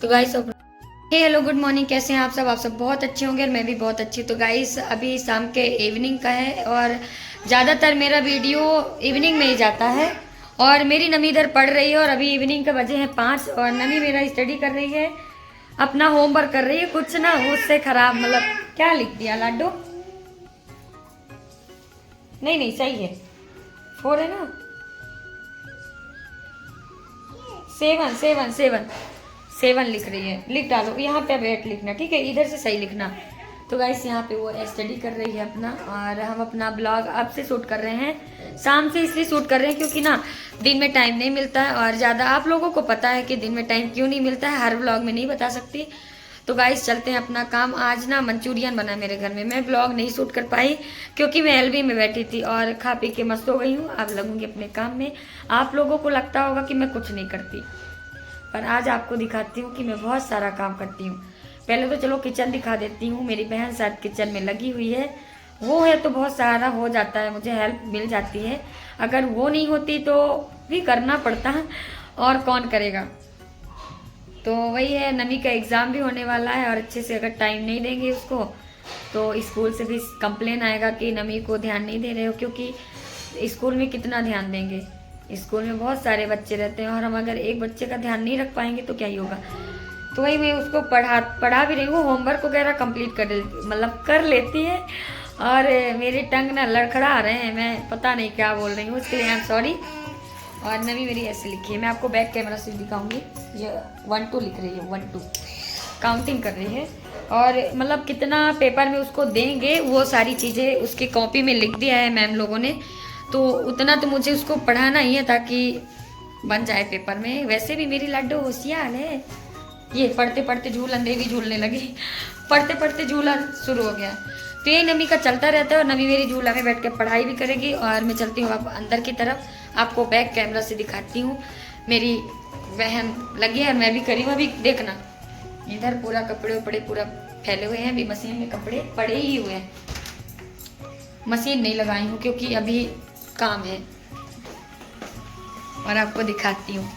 तो guys hello good morning, कैसे हैं आप सब बहुत अच्छे होंगे और मैं भी बहुत अच्छी। तो गाइस अभी शाम के इवनिंग का है और ज़्यादातर मेरा वीडियो इवनिंग में ही जाता है। और मेरी नमी इधर पढ़ रही है और अभी इवनिंग के बजे हैं 5 और नमी मेरा स्टडी कर रही है, अपना होमवर्क कर रही है। कुछ ना उससे खराब, मतलब क्या लिख दिया लाडो? नहीं नहीं सही है, 4 है ना, 7 लिख रही है। लिख डालो, यहाँ पे वेट लिखना, ठीक है, इधर से सही लिखना। तो गाइस यहाँ पे वो स्टडी कर रही है अपना और हम अपना ब्लॉग अब से शूट कर रहे हैं। शाम से इसलिए शूट कर रहे हैं क्योंकि ना दिन में टाइम नहीं मिलता है और ज़्यादा आप लोगों को पता है कि दिन में टाइम क्यों नहीं मिलता है, हर ब्लॉग में नहीं बता सकती। तो गाइस चलते हैं अपना काम। आज ना मंचूरियन बना मेरे घर में, मैं ब्लॉग नहीं शूट कर पाई क्योंकि मैं एलबी में बैठी थी और खा पी के मस्त हो गई हूँ। अब लगूंगी अपने काम में। आप लोगों को लगता होगा कि मैं कुछ नहीं करती, पर आज आपको दिखाती हूँ कि मैं बहुत सारा काम करती हूँ। पहले तो चलो किचन दिखा देती हूँ। मेरी बहन शायद किचन में लगी हुई है, वो है तो बहुत सारा हो जाता है, मुझे हेल्प मिल जाती है। अगर वो नहीं होती तो भी करना पड़ता है, और कौन करेगा। तो वही है, नमी का एग्ज़ाम भी होने वाला है और अच्छे से अगर टाइम नहीं देंगे उसको तो स्कूल से भी कंप्लेन आएगा कि नमी को ध्यान नहीं दे रहे हो। क्योंकि स्कूल में कितना ध्यान देंगे, स्कूल में बहुत सारे बच्चे रहते हैं और हम अगर एक बच्चे का ध्यान नहीं रख पाएंगे तो क्या ही होगा। तो वही मैं उसको पढ़ा भी रही हूँ, होमवर्क वगैरह कंप्लीट कर लेती है। और मेरे टंग ना लड़खड़ा रहे हैं, मैं पता नहीं क्या बोल रही हूँ, उसके लिए आई एम सॉरी। और नवी मेरी ऐसे लिखी है, मैं आपको बैक कैमरा से दिखाऊंगी। ये 1 2 लिख रही है, 1 2 काउंटिंग कर रही है। और मतलब कितना पेपर में उसको देंगे वो सारी चीज़ें उसकी कॉपी में लिख दिया है मैम लोगों ने। तो उतना तो मुझे उसको पढ़ाना ही है ताकि बन जाए पेपर में। वैसे भी मेरी लड्डू होशियार है, ये पढ़ते पढ़ते झूलन दे भी झूलने लगी, पढ़ते पढ़ते झूला शुरू हो गया। तो यही नमी का चलता रहता है और नमी मेरी झूला में बैठ के पढ़ाई भी करेगी। और मैं चलती हूँ अब अंदर की तरफ, आपको बैक कैमरा से दिखाती हूँ। मेरी बहन लगी है, मैं भी करी हूँ। अभी देखना इधर पूरा कपड़े उपड़े पूरा फैले हुए हैं, अभी मशीन में कपड़े पड़े ही हुए हैं। मशीन नहीं लगाई हूँ क्योंकि अभी काम है। और आपको दिखाती हूँ,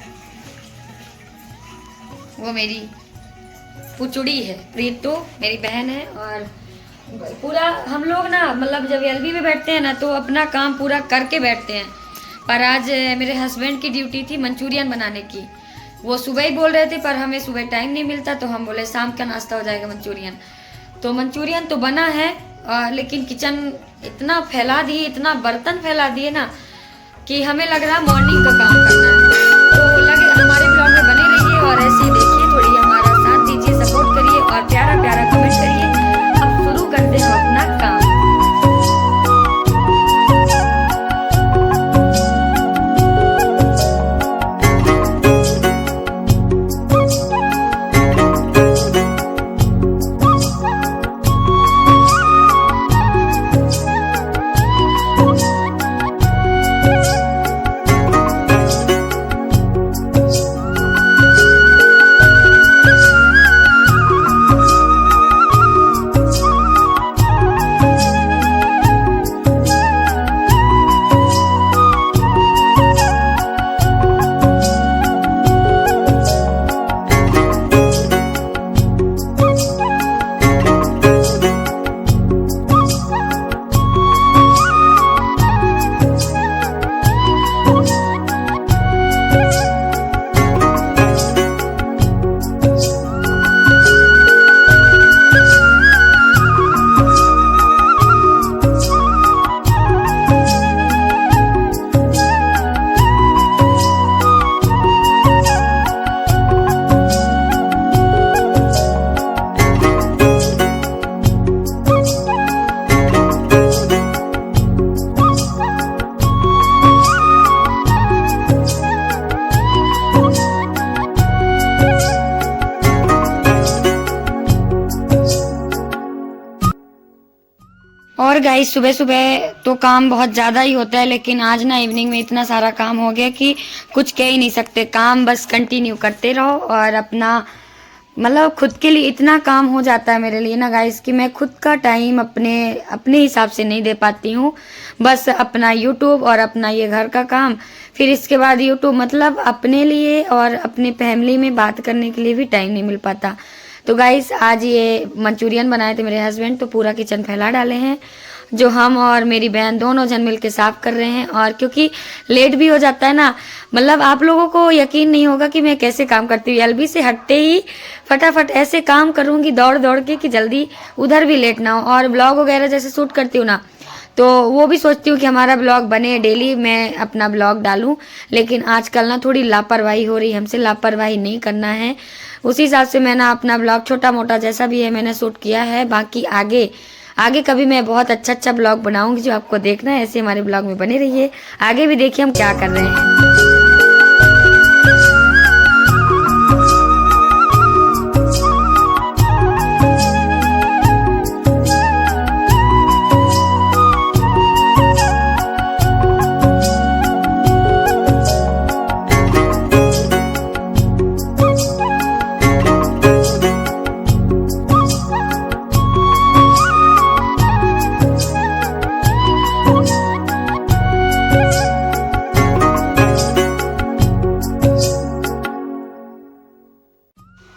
वो मेरी पुचुड़ी है, प्रीतु मेरी बहन है। और पूरा हम लोग ना मतलब जब एलबी में बैठते हैं ना तो अपना काम पूरा करके बैठते हैं। पर आज मेरे हस्बैंड की ड्यूटी थी मंचूरियन बनाने की, वो सुबह ही बोल रहे थे पर हमें सुबह टाइम नहीं मिलता, तो हम बोले शाम का नाश्ता हो जाएगा मंचूरियन। तो मंचूरियन तो बना है लेकिन किचन इतना फैला दिए, इतना बर्तन फैला दिए ना कि हमें लग रहा मॉर्निंग का काम करना है। तो लगे हमारे ब्लॉग में बने रहिए और ऐसे ही देखिए, थोड़ी हमारा साथ दीजिए, सपोर्ट करिए और प्यारा प्यारा कमेंट करिए। अब शुरू करते हैं अपना काम। और गाइस सुबह सुबह तो काम बहुत ज़्यादा ही होता है, लेकिन आज ना इवनिंग में इतना सारा काम हो गया कि कुछ कह ही नहीं सकते। काम बस कंटिन्यू करते रहो और अपना मतलब खुद के लिए इतना काम हो जाता है मेरे लिए ना गाइस कि मैं खुद का टाइम अपने हिसाब से नहीं दे पाती हूँ। बस अपना यूट्यूब और अपना ये घर का काम, फिर इसके बाद यूट्यूब, मतलब अपने लिए और अपने फैमिली में बात करने के लिए भी टाइम नहीं मिल पाता। तो गाइस आज ये मंचूरियन बनाए थे मेरे हस्बैंड, तो पूरा किचन फैला डाले हैं, जो हम और मेरी बहन दोनों जन मिलके साफ कर रहे हैं। और क्योंकि लेट भी हो जाता है ना, मतलब आप लोगों को यकीन नहीं होगा कि मैं कैसे काम करती हूँ। एलबी से हटते ही फटाफट ऐसे काम करूंगी दौड़ दौड़ के कि जल्दी उधर भी लेट ना हो। और ब्लॉग वगैरह जैसे शूट करती हूँ ना, तो वो भी सोचती हूँ कि हमारा ब्लॉग बने, डेली मैं अपना ब्लॉग डालूं। लेकिन आजकल ना थोड़ी लापरवाही हो रही है हमसे, लापरवाही नहीं करना है। उसी हिसाब से मैं ना अपना ब्लॉग छोटा मोटा जैसा भी है मैंने शूट किया है। बाकी आगे आगे कभी मैं बहुत अच्छा अच्छा ब्लॉग बनाऊंगी जो आपको देखना है। ऐसे हमारे ब्लॉग में बने रहिए, आगे भी देखिए हम क्या कर रहे हैं।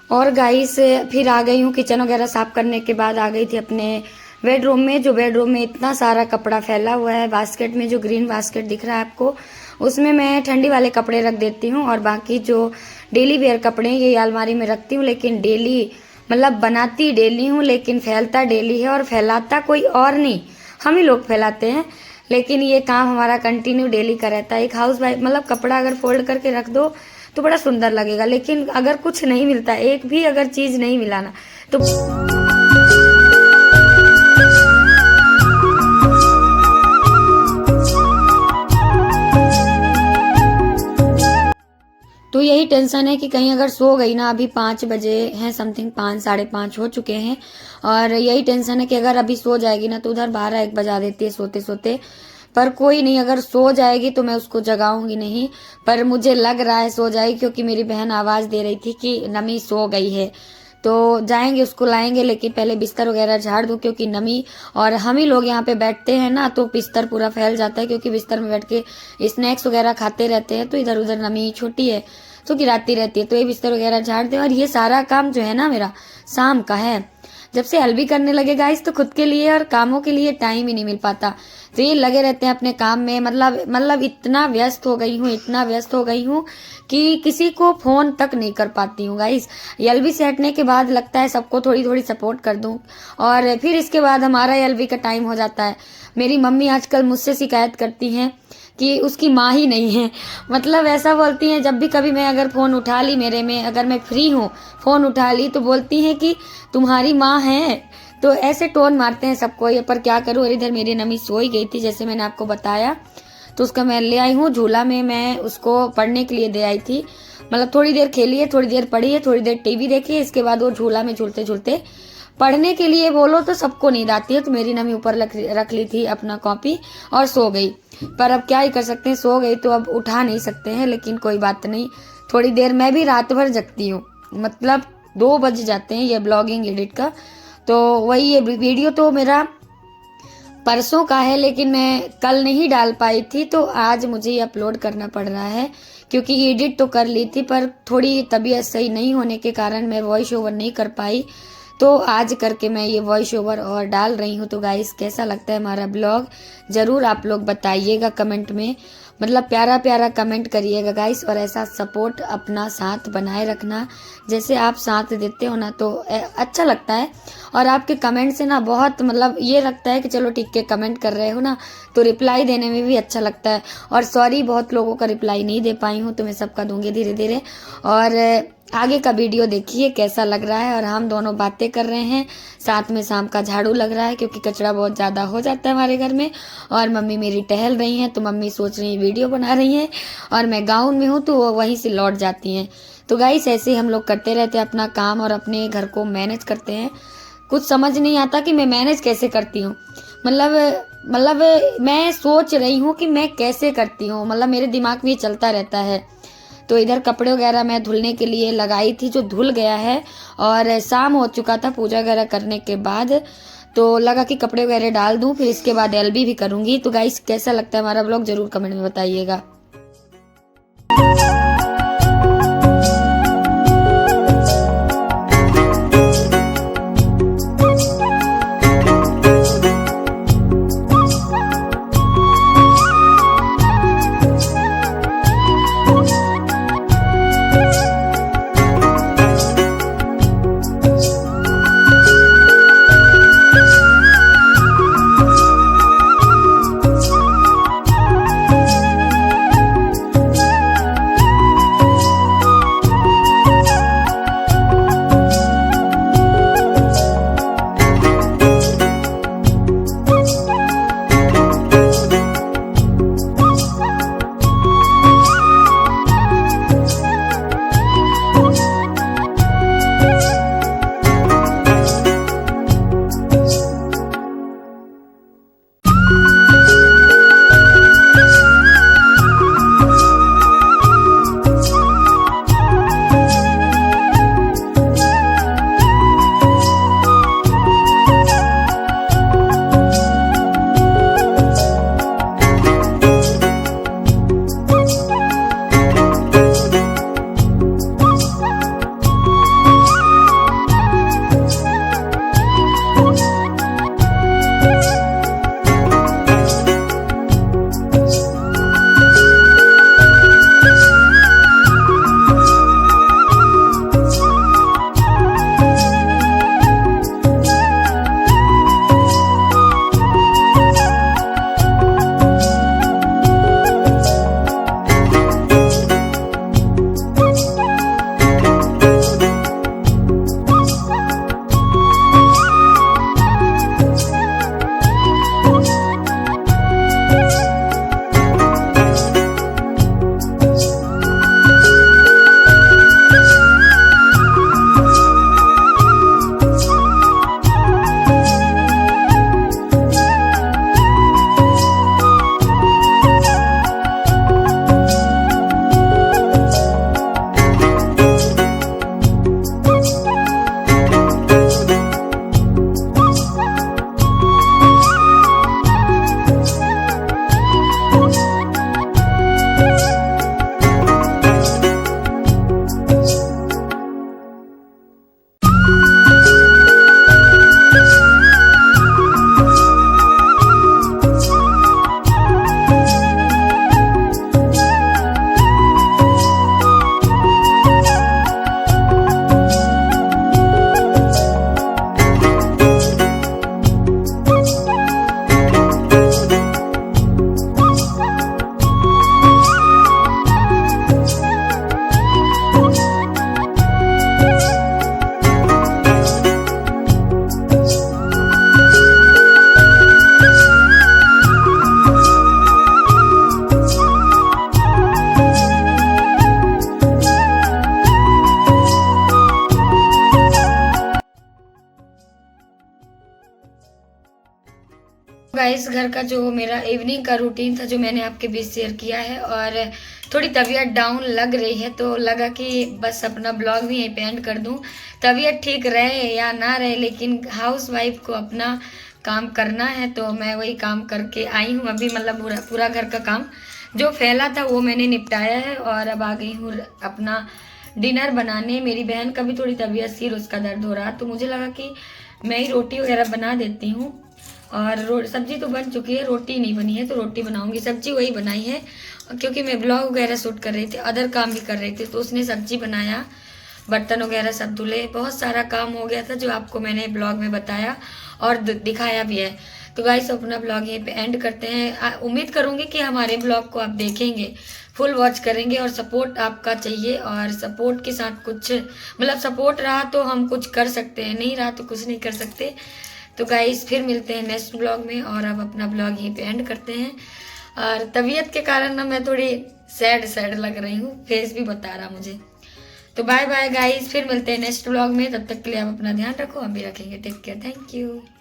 और गाइस फिर आ गई हूँ किचन वगैरह साफ करने के बाद, आ गई थी अपने बेडरूम में। जो बेडरूम में इतना सारा कपड़ा फैला हुआ है, बास्केट में जो ग्रीन बास्केट दिख रहा है आपको, उसमें मैं ठंडी वाले कपड़े रख देती हूँ। और बाकी जो डेली वेयर कपड़े हैं ये अलमारी में रखती हूँ। लेकिन डेली मतलब बनाती डेली हूँ, लेकिन फैलता डेली है और फैलाता कोई और नहीं, हम ही लोग फैलाते हैं। लेकिन ये काम हमारा कंटिन्यू डेली का रहता है। एक हाउस वाइफ मतलब कपड़ा अगर फोल्ड करके रख दो तो बड़ा सुंदर लगेगा, लेकिन अगर कुछ नहीं मिलता, एक भी अगर चीज नहीं मिला ना तो यही टेंशन है कि कहीं अगर सो गई ना, अभी 5 बजे हैं समथिंग, 5 साढ़े 5 हो चुके हैं। और यही टेंशन है कि अगर अभी सो जाएगी ना तो उधर 12-1 बजा देती है सोते सोते। पर कोई नहीं, अगर सो जाएगी तो मैं उसको जगाऊंगी नहीं। पर मुझे लग रहा है सो जाएगी, क्योंकि मेरी बहन आवाज दे रही थी कि नमी सो गई है। तो जाएंगे उसको लाएंगे, लेकिन पहले बिस्तर वगैरह झाड़ दूं, क्योंकि नमी और हम ही लोग यहाँ पे बैठते हैं ना तो बिस्तर पूरा फैल जाता है। क्योंकि बिस्तर में बैठ के स्नैक्स वगैरह खाते रहते हैं तो इधर उधर नमी छोटी है तो गिराती रहती है। तो ये बिस्तर वगैरह झाड़ दे। और ये सारा काम जो है ना मेरा शाम का है। जब से एलबी करने लगे गाइस तो खुद के लिए और कामों के लिए टाइम ही नहीं मिल पाता। तो ये लगे रहते हैं अपने काम में, मतलब इतना व्यस्त हो गई हूँ, इतना व्यस्त हो गई हूँ कि किसी को फोन तक नहीं कर पाती हूँ गाइस। एलबी से हटने के बाद लगता है सबको थोड़ी थोड़ी सपोर्ट कर दूं, और फिर इसके बाद हमारा एलबी का टाइम हो जाता है। मेरी मम्मी आजकल मुझसे शिकायत करती हैं कि उसकी माँ ही नहीं है। मतलब ऐसा बोलती हैं, जब भी कभी मैं अगर फ़ोन उठा ली, मेरे में अगर मैं फ्री हूँ फ़ोन उठा ली, तो बोलती हैं कि तुम्हारी माँ है। तो ऐसे टोन मारते हैं सबको ये। पर क्या करूँ, और इधर मेरी नमी सो ही गई थी जैसे मैंने आपको बताया, तो उसका मैं ले आई हूँ झूला में। मैं उसको पढ़ने के लिए दे आई थी, मतलब थोड़ी देर खेली है, थोड़ी देर पढ़ी है, थोड़ी देर टीवी देखी है। इसके बाद वो झूला में झूलते झूलते पढ़ने के लिए बोलो तो सबको नींद आती है। तो मेरी नमी ऊपर रख ली थी अपना कॉपी और सो गई। पर अब क्या ही कर सकते हैं, सो गई तो अब उठा नहीं सकते हैं। लेकिन कोई बात नहीं, थोड़ी देर मैं भी रात भर जगती हूँ, मतलब 2 बज जाते हैं ये ब्लॉगिंग एडिट का। तो वही ये वीडियो तो मेरा परसों का है, लेकिन मैं कल नहीं डाल पाई थी, तो आज मुझे ये अपलोड करना पड़ रहा है। क्योंकि एडिट तो कर ली थी, पर थोड़ी तबीयत सही नहीं होने के कारण मैं वॉइस ओवर नहीं कर पाई। तो आज करके मैं ये वॉइस ओवर और डाल रही हूँ। तो गाइस कैसा लगता है हमारा ब्लॉग, ज़रूर आप लोग बताइएगा कमेंट में, मतलब प्यारा प्यारा कमेंट करिएगा गाइस। और ऐसा सपोर्ट अपना साथ बनाए रखना, जैसे आप साथ देते हो ना तो अच्छा लगता है। और आपके कमेंट से ना बहुत मतलब ये लगता है कि चलो ठीक है कमेंट कर रहे हो ना, तो रिप्लाई देने में भी अच्छा लगता है। और सॉरी बहुत लोगों का रिप्लाई नहीं दे पाई हूँ, तो मैं सबका दूंगी धीरे धीरे। और आगे का वीडियो देखिए कैसा लग रहा है। और हम दोनों बातें कर रहे हैं, साथ में शाम का झाड़ू लग रहा है, क्योंकि कचरा बहुत ज़्यादा हो जाता है हमारे घर में। और मम्मी मेरी टहल रही हैं, तो मम्मी सोच रही है वीडियो बना रही हैं, और मैं गाउन में हूँ तो वो वहीं से लौट जाती हैं। तो गाइस ऐसे हम लोग करते रहते हैं अपना काम और अपने घर को मैनेज करते हैं। कुछ समझ नहीं आता कि मैं मैनेज कैसे करती हूँ, मतलब मैं सोच रही हूँ कि मैं कैसे करती हूँ, मतलब मेरे दिमाग में ये चलता रहता है। तो इधर कपड़े वगैरह मैं धुलने के लिए लगाई थी, जो धुल गया है। और शाम हो चुका था पूजा वगैरह करने के बाद, तो लगा कि कपड़े वगैरह डाल दूं, फिर इसके बाद एलबी भी करूंगी। तो गाइस कैसा लगता है हमारा ब्लॉग जरूर कमेंट में बताइएगा। गाइस घर का जो मेरा इवनिंग का रूटीन था जो मैंने आपके बीच शेयर किया है, और थोड़ी तबीयत डाउन लग रही है तो लगा कि बस अपना ब्लॉग भी यहीं पे एंड कर दूं। तबीयत ठीक रहे या ना रहे, लेकिन हाउस वाइफ को अपना काम करना है, तो मैं वही काम करके आई हूँ अभी। मतलब पूरा घर का काम जो फैला था वो मैंने निपटाया है, और अब आ गई हूँ अपना डिनर बनाने। मेरी बहन का भी थोड़ी तबीयत सिर उसका दर्द हो रहा, तो मुझे लगा कि मैं ही रोटी वगैरह बना देती हूँ। और सब्जी तो बन चुकी है, रोटी नहीं बनी है, तो रोटी बनाऊंगी। सब्जी वही बनाई है क्योंकि मैं ब्लॉग वगैरह शूट कर रही थी, अदर काम भी कर रही थी, तो उसने सब्जी बनाया, बर्तन वगैरह सब धुले, बहुत सारा काम हो गया था जो आपको मैंने ब्लॉग में बताया और दिखाया भी है। तो गाइस अपना ब्लॉग यहीं पे एंड करते हैं। उम्मीद करूंगी कि हमारे ब्लॉग को आप देखेंगे, फुल वॉच करेंगे, और सपोर्ट आपका चाहिए। और सपोर्ट के साथ कुछ मतलब सपोर्ट रहा तो हम कुछ कर सकते हैं, नहीं रहा तो कुछ नहीं कर सकते। तो गाइस फिर मिलते हैं नेक्स्ट ब्लॉग में, और अब अपना ब्लॉग यहीं पे एंड करते हैं। और तबीयत के कारण ना मैं थोड़ी सैड लग रही हूँ, फेस भी बता रहा मुझे। तो बाय बाय गाइस, फिर मिलते हैं नेक्स्ट ब्लॉग में। तब तक के लिए आप अपना ध्यान रखो, हम भी रखेंगे। Take care, thank you.